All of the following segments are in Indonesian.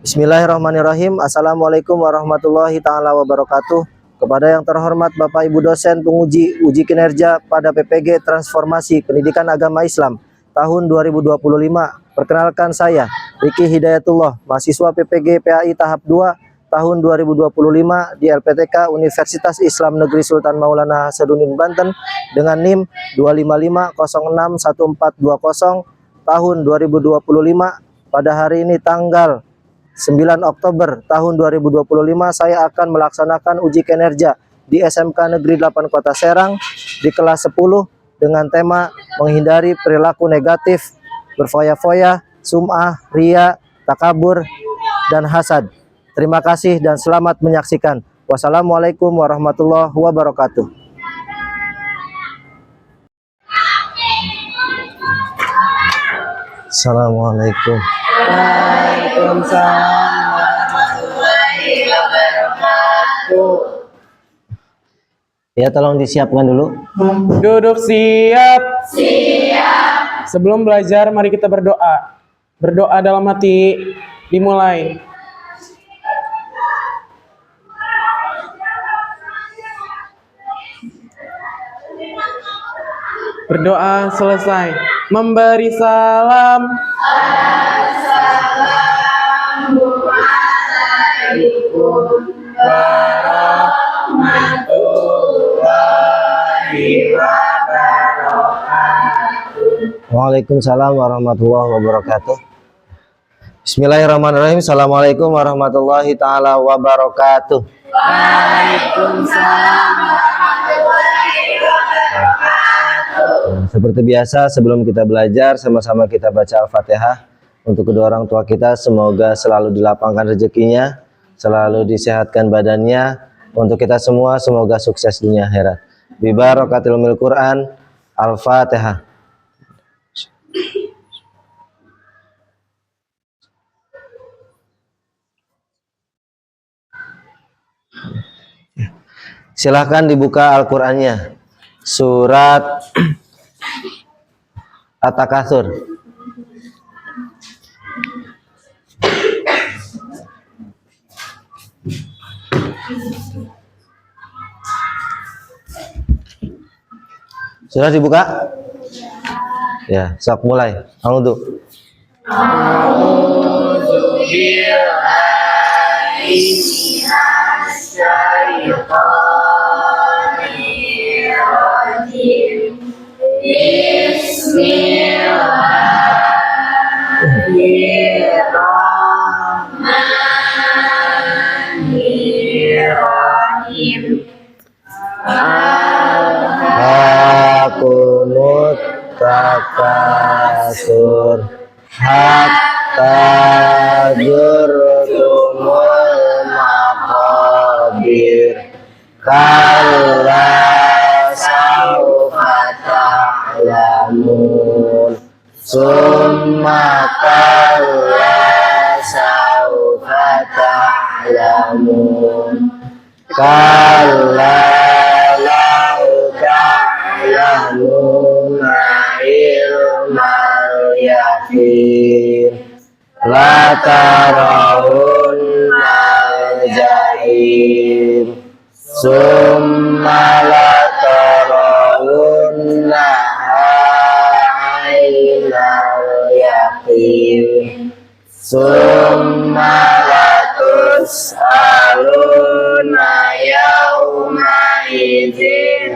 Bismillahirrahmanirrahim. Assalamualaikum warahmatullahi ta'ala wabarakatuh. Kepada yang terhormat Bapak Ibu dosen penguji uji kinerja pada PPG Transformasi Pendidikan Agama Islam tahun 2025. Perkenalkan saya Riki Hidayatullah, mahasiswa PPG PAI tahap 2 tahun 2025 di LPTK Universitas Islam Negeri Sultan Maulana Hasanuddin Banten dengan NIM 255061420 tahun 2025. Pada hari ini tanggal 9 Oktober tahun 2025 saya akan melaksanakan uji kinerja di SMK Negeri 8 Kota Serang di kelas 10 dengan tema menghindari perilaku negatif, berfoya-foya, sum'ah, ria, takabur, dan hasad. Terima kasih dan selamat menyaksikan. Wassalamualaikum warahmatullahi wabarakatuh. Assalamualaikum. Waalaikumsalam warahmatullahi wabarakatuh. Ya, tolong disiapkan dulu. Duduk siap. Siap. Sebelum belajar, mari kita berdoa. Berdoa dalam hati. Dimulai. Berdoa selesai. Memberi salam. Assalamualaikum warahmatullahi wabarakatuh. Waalaikumsalam warahmatullahi wabarakatuh. Bismillahirrahmanirrahim. Assalamualaikum warahmatullahi ta'ala wabarakatuh. Waalaikumsalam warahmatullahi wabarakatuh. Seperti biasa, sebelum kita belajar, sama-sama kita baca Al-Fatihah. Untuk kedua orang tua kita, semoga selalu dilapangkan rezekinya, selalu disehatkan badannya. Untuk kita semua, semoga sukses dunia akhirat. Bi barakatil umil Quran. Al-Fatihah. Silahkan dibuka Al-Qur'annya. Surat At-Takatsur. Sudah dibuka? Ya, sok mulai. A'udzu. A'udzu billahi minasy syaithanir rajim. Bismillahirrahmanirrahim. Hakumut takasur hatta zurtumul maqabir kalla sawfa ta'lamun summa kalla sawfa ta'lamun kalla ilmal yaqin la tarawunnal jahim summa la tarawunna ainal yaqin summa la tus'aluna yawma idzin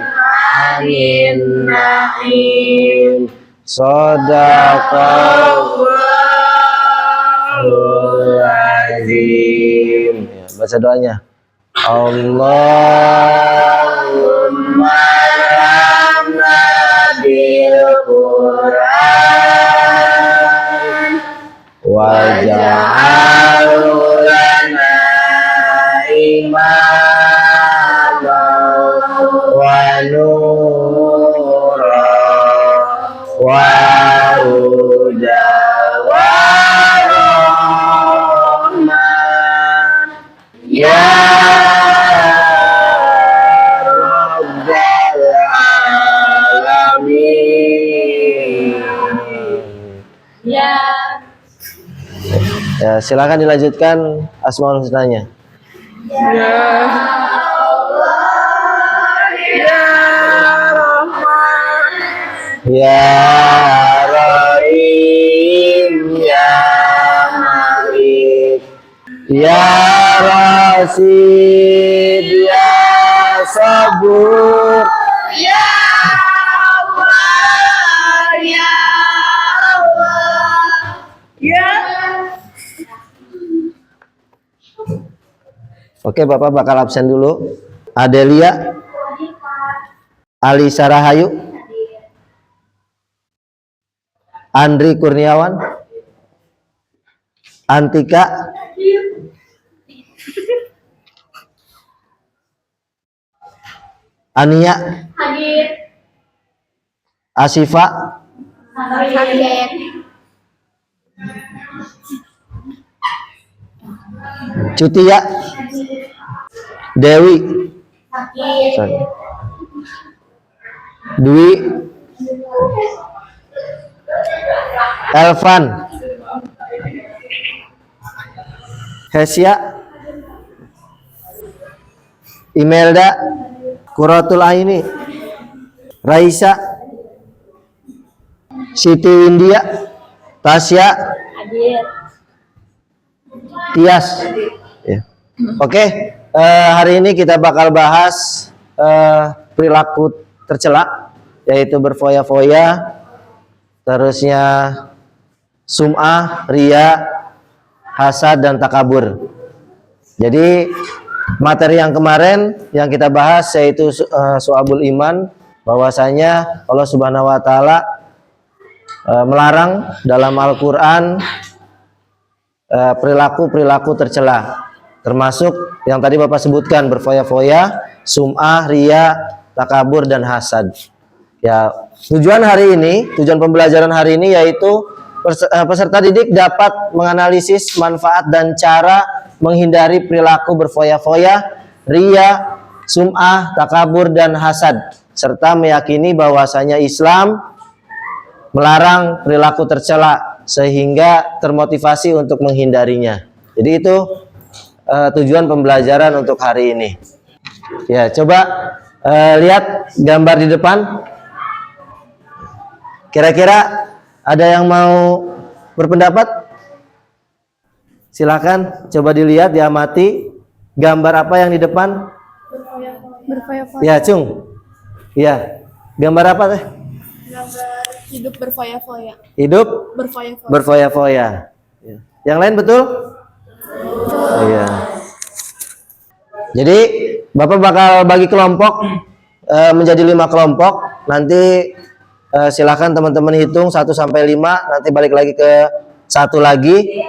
anin na'im. Shadaqallahul azim. Ya, baca doanya. Allahumma ramna bil Qur'an waj'alhu lana imama wa nura wa huda wa rahmah ya rabbal alamin. Ya, silakan dilanjutkan Asmaul Husnanya. Ya Rahim ya Malik ya Rasid ya Sabur. Ya Allah, ya Allah, ya. Oke, Bapak bakal absen dulu. Adelia, Ali Sarahayu, Andri Kurniawan, Antika, Ania, Hadir. Asifa, Hadir. Cutia, Dewi, Hadir. sorry. Dwi, Elvan, Hesia, Imelda, Quratul Aini, Raisa, Siti Windia, Tasya, Hadir. Tias. Ya. Oke, hari ini kita bakal bahas perilaku tercela, yaitu berfoya-foya, terusnya sum'ah, ria, hasad, dan takabur. Jadi materi yang kemarin yang kita bahas yaitu su'abul iman, bahwasanya Allah Subhanahu wa taala melarang dalam Al-Qur'an perilaku-perilaku tercela, termasuk yang tadi Bapak sebutkan, berfoya-foya, sum'ah, ria, takabur, dan hasad. Ya, tujuan pembelajaran hari ini yaitu peserta didik dapat menganalisis manfaat dan cara menghindari perilaku berfoya-foya, ria, sum'ah, takabur, dan hasad, serta meyakini bahwasanya Islam melarang perilaku tercela sehingga termotivasi untuk menghindarinya. Jadi itu tujuan pembelajaran untuk hari ini. Ya, coba lihat gambar di depan. Kira-kira ada yang mau berpendapat? Silakan, coba dilihat, diamati. Gambar apa yang di depan? Berfoya-foya. Ya, Cung. Iya. Gambar apa teh? Gambar hidup berfoya-foya. Hidup Berfoya-foya. berfoya-foya. Ya. Yang lain betul? Iya. Jadi Bapak bakal bagi kelompok menjadi 5 kelompok. Nanti silakan teman-teman hitung 1 sampai 5. Nanti balik lagi ke 1 lagi.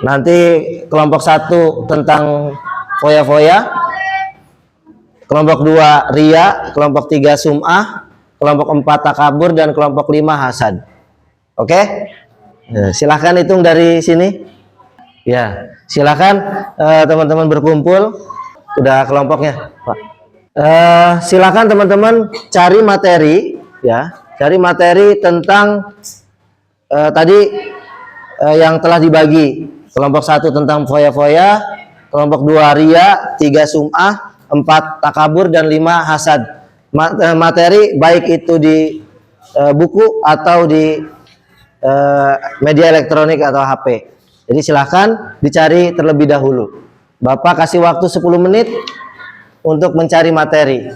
Nanti kelompok 1 tentang foya-foya, kelompok 2 ria, kelompok 3 sum'ah, kelompok 4 takabur, dan kelompok 5 hasad. Oke? Silahkan hitung dari sini. Ya, silahkan teman-teman berkumpul. Udah kelompoknya, Pak. Silakan teman-teman cari materi, ya, cari materi tentang tadi yang telah dibagi. Kelompok 1 tentang foya-foya, kelompok 2 ria, 3 sum'ah, 4 takabur, dan 5 hasad. Materi baik itu di buku atau di media elektronik atau HP. Jadi silahkan dicari terlebih dahulu. Bapak kasih waktu 10 menit untuk mencari materi.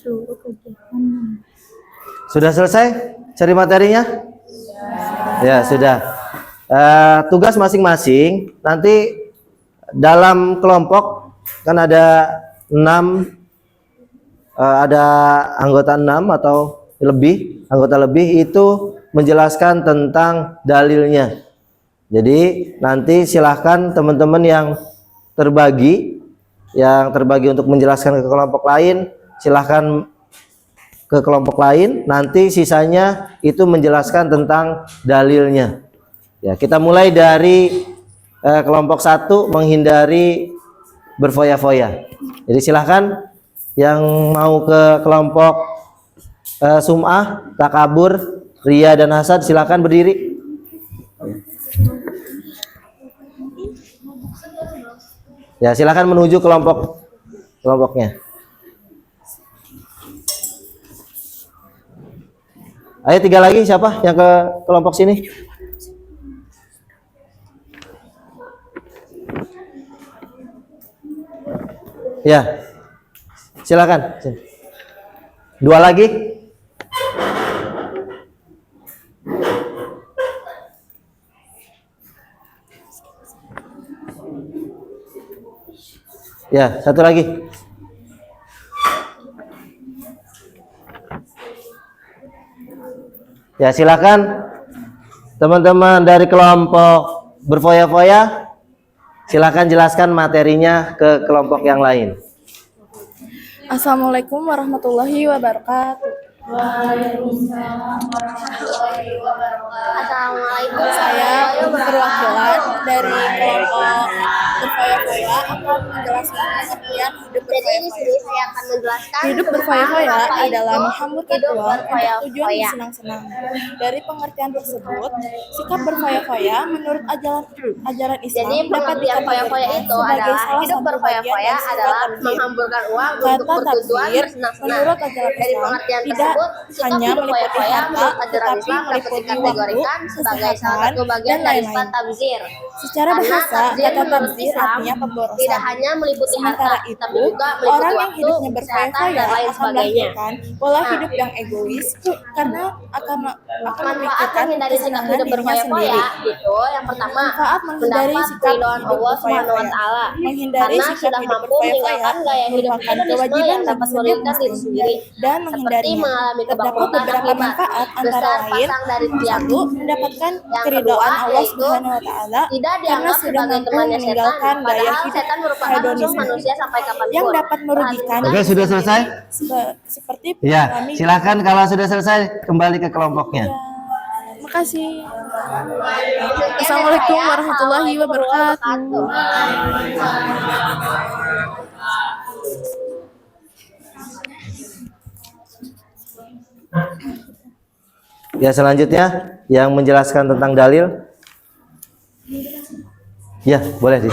seluruh kegiatan. Sudah selesai cari materinya? Ya, sudah. Tugas masing-masing nanti dalam kelompok kan ada 6, ada anggota 6 atau lebih, anggota lebih itu menjelaskan tentang dalilnya. Jadi nanti silahkan teman-teman yang terbagi untuk menjelaskan ke kelompok lain, silahkan ke kelompok lain, nanti sisanya itu menjelaskan tentang dalilnya. Ya, kita mulai dari kelompok 1 menghindari berfoya-foya. Jadi silahkan yang mau ke kelompok sum'ah, takabur, ria dan hasad silahkan berdiri. Ya, silahkan menuju kelompoknya. Ayo 3 lagi, siapa yang ke kelompok sini? Ya, silakan. 2 lagi. Ya, 1 lagi. Ya, silakan teman-teman dari kelompok berfoya-foya, silakan jelaskan materinya ke kelompok yang lain. Assalamualaikum warahmatullahi wabarakatuh. Assalamualaikum. Saya perwakilan dari kelompok berfoya-foya akan menjelaskan pengertian hidup Jadi di berfoya-foya. sini saya akan menjelaskan Hidup berfoya-foya adalah menghamburkan hidup uang untuk tujuan berfoya-foya. bersenang-senang. Dari pengertian tersebut, sikap berfoya-foya menurut ajaran Islam Jadi dapat pengertian foya-foya dikategorikan itu sebagai adalah salah hidup satu bagian berfoya-foya dari sifat adalah tabdzir. menghamburkan uang untuk Kata bertujuan tabdzir bersenang-senang. menurut ajaran Dari Islam pengertian tidak tersebut, sikap hanya hidup meliputi foya-foya harta, menurut ajaran tetapi Islam dapat meliputi waktu, dikategorikan sebagai salah kesehatan, satu bagian dan dari lain-lain. sifat tabzir. Secara Karena bahasa, tabzir kata menurut tabzir Islam artinya pemborosan. tidak hanya meliputi harta, Sementara itu, tapi juga meliputi orang yang waktu, hidupnya kesehatan, berfoya-foya dan lain akan sebagainya. melakukan pola Nah, hidup yang egois karena akan manfaat memikirkan menghindari sikap kesenangan hidup dirinya berfoya-foya sendiri. itu yang pertama Manfaat menghindari mendapat sikap keridhaan hidup Allah Subhanahu wa berfoya-foya. taala Menghindari karena sikap sudah hidup mampu berfoya-foya meninggalkan gaya hidup merupakan hedonisme kewajiban yang bagi dapat setiap merugikan diri muslim sendiri dan seperti menghindarinya. mengalami Terdapat kebangkrutan beberapa akibat manfaat antara besar lain: pasang dari tiang. 1. Mendapatkan Yang keridhaan kedua, Allah yaitu Subhanahu wa taala tidak karena dianggap sudah sebagai mampu temannya setan, meninggalkan gaya padahal hidup setan merupakan musuh hedonisme manusia sampai kapanpun. yang dapat merugikan Oke, sudah selesai? seperti Ya, mengalami. silakan kalau sudah selesai kembali ke kelompoknya. Makasih. Assalamualaikum warahmatullahi wabarakatuh. Ya, selanjutnya yang menjelaskan tentang dalil. Ya, boleh di.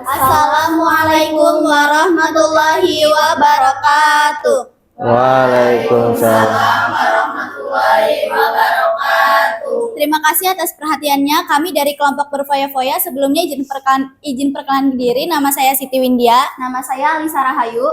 Assalamualaikum warahmatullahi wabarakatuh. Waalaikumsalam. Terima kasih atas perhatiannya. Kami dari kelompok berfoya-foya sebelumnya izin perkenalan diri. Nama saya Siti Windia. Nama saya Alisa Rahayu.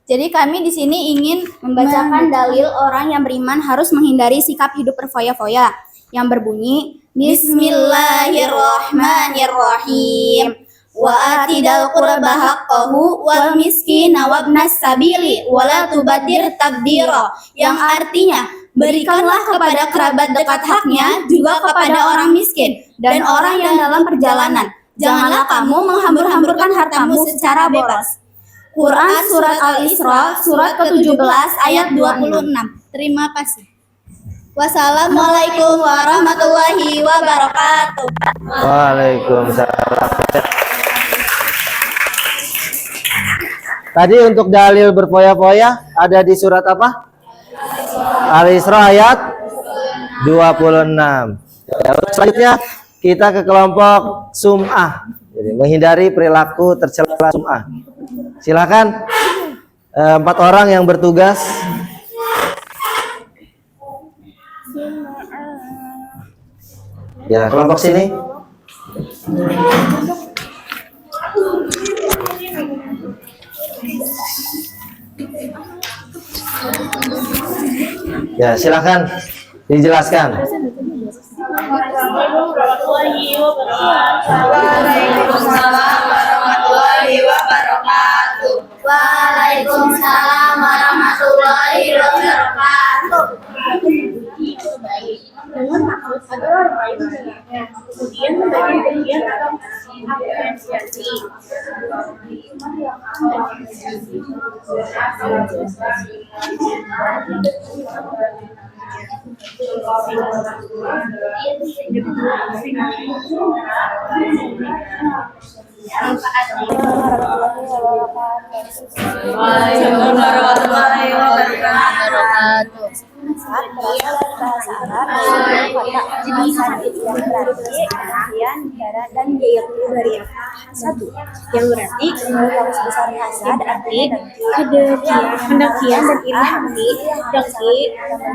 Jadi kami di sini ingin membacakan dalil orang yang beriman harus menghindari sikap hidup berfoya-foya yang berbunyi Bismillahirrahmanirrahim. Wa atidal qurba haqqahu wal miskina wabnas sabili wala tubadir tabdira, yang artinya berikanlah kepada kerabat dekat haknya, juga kepada orang miskin dan orang yang dalam perjalanan. Janganlah kamu menghambur-hamburkan hartamu secara bebas. Quran Surat Al-Isra, Surat ke-17, ayat 26. Terima kasih. Wassalamualaikum warahmatullahi wabarakatuh. Waalaikumsalam. Tadi untuk dalil berfoya-foya ada di surat apa? Al-Isra ayat 26. Ya, selanjutnya kita ke kelompok sum'ah. Jadi menghindari perilaku tercela sum'ah. Silakan 4 orang yang bertugas. Ya, kelompok sini. Ya, silakan dijelaskan. Waalaikumsalam warahmatullahi wabarakatuh. Waalaikumsalam warahmatullahi wabarakatuh. Dengan maksud adalah lain sebenarnya. Kemudian membagi bagian atau apresiasi. Waalaikumsalam warahmatullahi wabarakatuh. Saat berasal dari bahasa Arab, kata hasan yang berarti kemudian darah dan yaitu dari satu yang berarti garis besar hasad arti pendakian dan iri hati.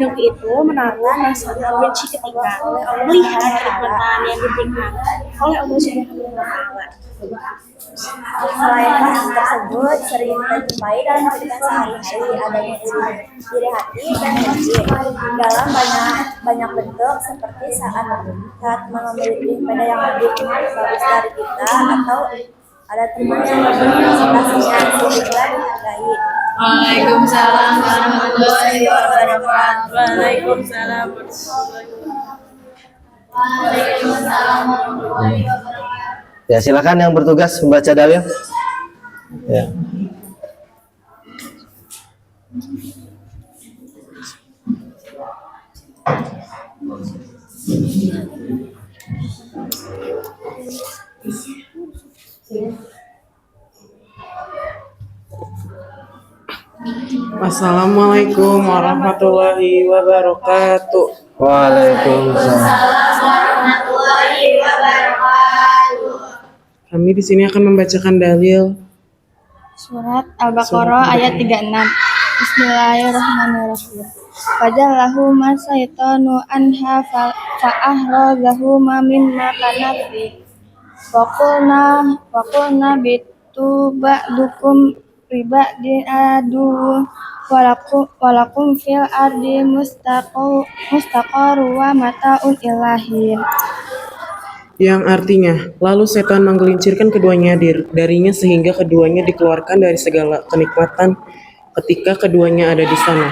Dengki itu menaruh masalah benci ketika melihat kenikmatan yang diberikan oleh Allah Subhanahu wa Ta'ala. Selain hal tersebut sering terjumpai dalam kehidupan sehari-hari, adanya iri hati dan benci dalam banyak bentuk, seperti saat memiliki sepeda yang lebih bagus dari kita, atau ada teman yang lebih prestasinya sehingga dihargai. Waalaikumsalam warahmatullahi wabarakatuh. Waalaikumsalam warahmatullahi wabarakatuh. Ya, silakan yang bertugas membaca dalil. Ya. Assalamualaikum warahmatullahi wabarakatuh. Waalaikumsalam. Kami di sini akan membacakan dalil. Surat Al-Baqarah ayat 36. Bismillahirrahmanirrahim. Fajallahu ma syaitanu anha fa'ahradzahu ma mimma kana fi. Wa qulna bitu ba'dukum ribadin adu walakum fil ardi mustaqarru wa mata'un ilahin. Yang artinya, lalu setan menggelincirkan keduanya darinya sehingga keduanya dikeluarkan dari segala kenikmatan ketika keduanya ada di sana.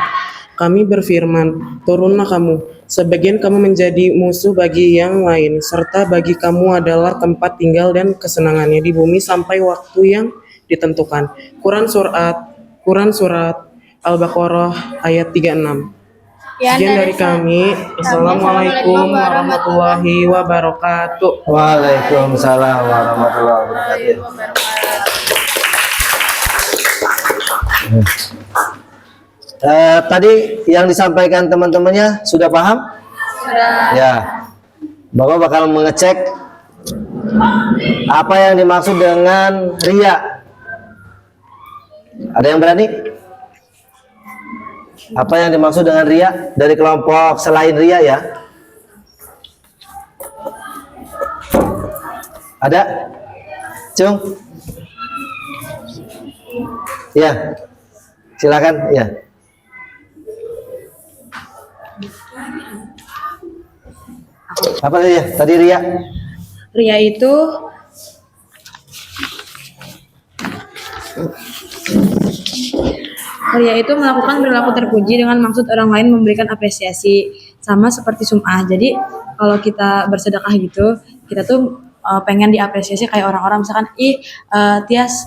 Kami berfirman, turunlah kamu, sebagian kamu menjadi musuh bagi yang lain, serta bagi kamu adalah tempat tinggal dan kesenangannya di bumi sampai waktu yang ditentukan. Quran Surat Al-Baqarah ayat 36. Sekian dari kami. Assalamualaikum warahmatullahi wabarakatuh. Waalaikumsalam warahmatullahi wabarakatuh. Tadi yang disampaikan teman-temannya sudah paham? Sudah. Ya. Bapak bakal mengecek apa yang dimaksud dengan riya. Ada yang berani? Apa yang dimaksud dengan riya dari kelompok selain riya ya? Ada? Cung? Ya. Silakan, ya. Apa tadi ya? Tadi riya. Ria itu melakukan perilaku terpuji dengan maksud orang lain memberikan apresiasi, sama seperti sum'ah. Jadi kalau kita bersedekah gitu, kita tuh pengen diapresiasi kayak orang-orang, misalkan Tias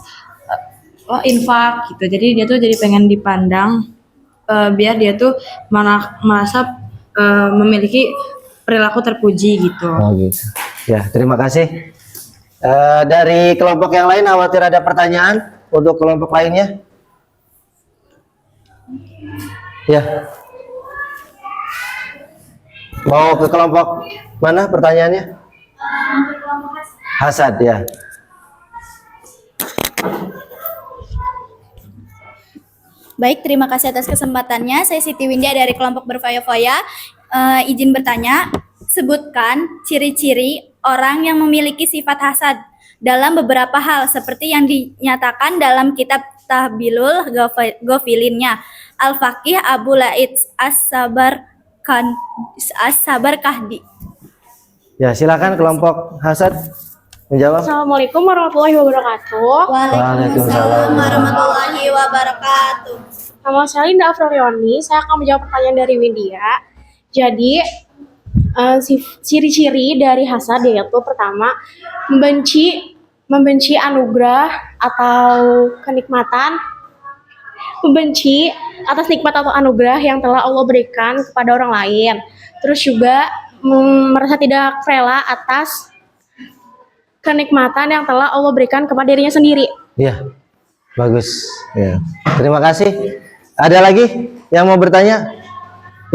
infak gitu. Jadi dia tuh jadi pengen dipandang biar dia tuh merasa memiliki perilaku terpuji gitu. Oh gitu. Ya, terima kasih. Dari kelompok yang lain, khawatir ada pertanyaan untuk kelompok lainnya? Ya. Mau ke kelompok mana pertanyaannya? Hasad ya. Baik, terima kasih atas kesempatannya. Saya Siti Windia dari kelompok berfoya-foya. Izin bertanya, sebutkan ciri-ciri orang yang memiliki sifat hasad dalam beberapa hal seperti yang dinyatakan dalam kitab Tahbilul Gofilinnya. Al-Faqih Abu Laid As-Sabarkandi. Ya, silakan kelompok Hasad menjawab. Assalamualaikum warahmatullahi wabarakatuh. Waalaikumsalam warahmatullahi wabarakatuh. Nama saya Linda Afrorioni. Saya akan menjawab pertanyaan dari Widya. Jadi, ciri-ciri dari hasad yaitu pertama, membenci anugerah atau kenikmatan, membenci atas nikmat atau anugerah yang telah Allah berikan kepada orang lain. Terus juga merasa tidak rela atas kenikmatan yang telah Allah berikan kepada dirinya sendiri. Iya, bagus. Ya. Terima kasih. Ada lagi yang mau bertanya?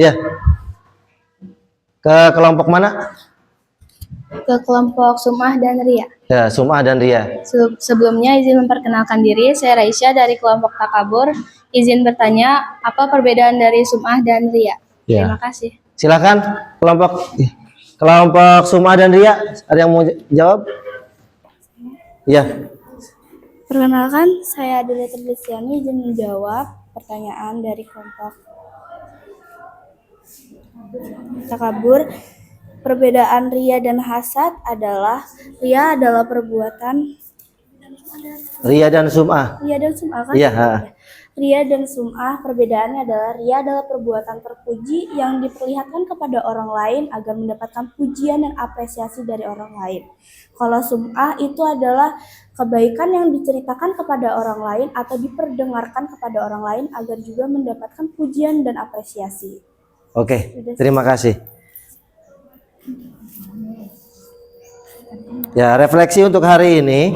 Ya. Ke kelompok mana? Ke kelompok Sum'ah dan Ria. Ya, Sum'ah dan Ria. Sebelumnya izin memperkenalkan diri, saya Raisya dari kelompok Takabur. Izin bertanya, apa perbedaan dari Sum'ah dan Ria? Ya. Terima kasih. Silakan kelompok Sum'ah dan Ria. Ada yang mau jawab? Ya. Perkenalkan, saya Adelia Terlesiani izin menjawab pertanyaan dari kelompok Takabur. Perbedaan ria dan hasad adalah ria adalah perbuatan Ria dan Sum'ah. ria dan sum'ah kan? Iya. Ria dan sum'ah perbedaannya adalah ria adalah perbuatan terpuji yang diperlihatkan kepada orang lain agar mendapatkan pujian dan apresiasi dari orang lain. Kalau sum'ah itu adalah kebaikan yang diceritakan kepada orang lain atau diperdengarkan kepada orang lain agar juga mendapatkan pujian dan apresiasi. Oke, terima kasih. Ya, refleksi untuk hari ini.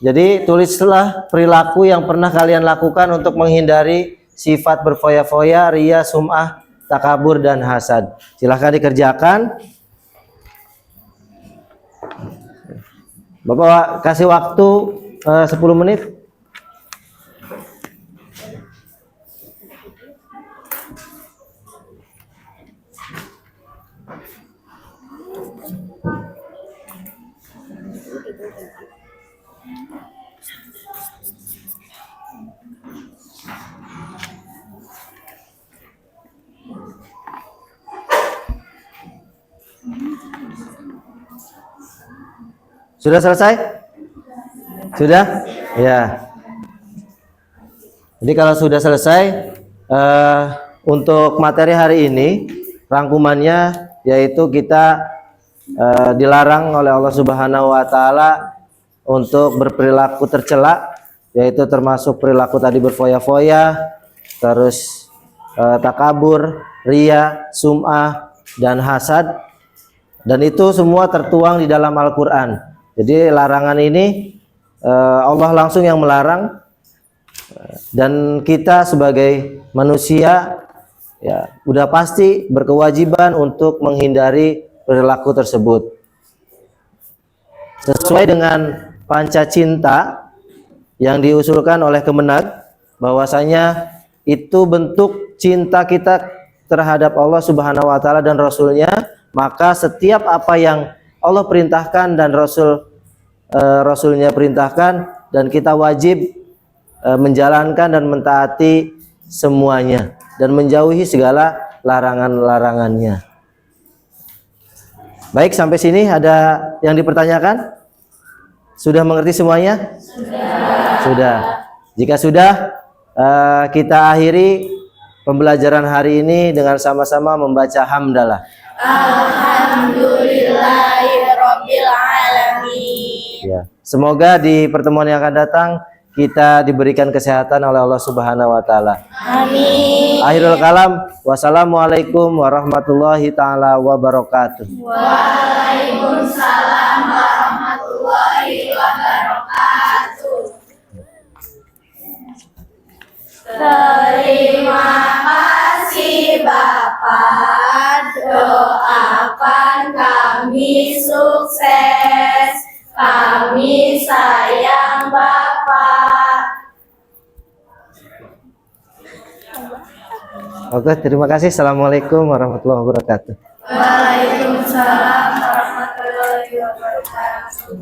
Jadi tulislah perilaku yang pernah kalian lakukan untuk menghindari sifat berfoya-foya, ria, sum'ah, takabur, dan hasad. Silahkan dikerjakan. Bapak kasih waktu 10 menit. Sudah selesai? Sudah? Ya. Jadi kalau sudah selesai, untuk materi hari ini, rangkumannya yaitu kita dilarang oleh Allah Subhanahu wa Ta'ala untuk berperilaku tercela, yaitu termasuk perilaku tadi berfoya-foya, terus takabur, ria, sum'ah, dan hasad. Dan itu semua tertuang di dalam Al-Quran. Jadi larangan ini Allah langsung yang melarang, dan kita sebagai manusia ya udah pasti berkewajiban untuk menghindari perilaku tersebut. Sesuai dengan panca cinta yang diusulkan oleh Kemenag, bahwasanya itu bentuk cinta kita terhadap Allah Subhanahu wa Ta'ala dan Rasulnya, maka setiap apa yang Allah perintahkan dan Rasulnya perintahkan, dan kita wajib menjalankan dan mentaati semuanya dan menjauhi segala larangan-larangannya. Baik, sampai sini ada yang dipertanyakan? Sudah mengerti semuanya? Sudah. Jika sudah, kita akhiri pembelajaran hari ini dengan sama-sama membaca hamdalah. Alhamdulillahirabbil alamin. Ya. Semoga di pertemuan yang akan datang kita diberikan kesehatan oleh Allah Subhanahu wa Ta'ala. Amin. Akhirul kalam, wassalamualaikum warahmatullahi taala wabarakatuh. Waalaikumsalam warahmatullahi wabarakatuh. Terima kasih Bapak, doakan kami sukses, kami sayang Bapak. Oke, terima kasih. Assalamualaikum warahmatullahi wabarakatuh. Waalaikumsalam warahmatullahi wabarakatuh.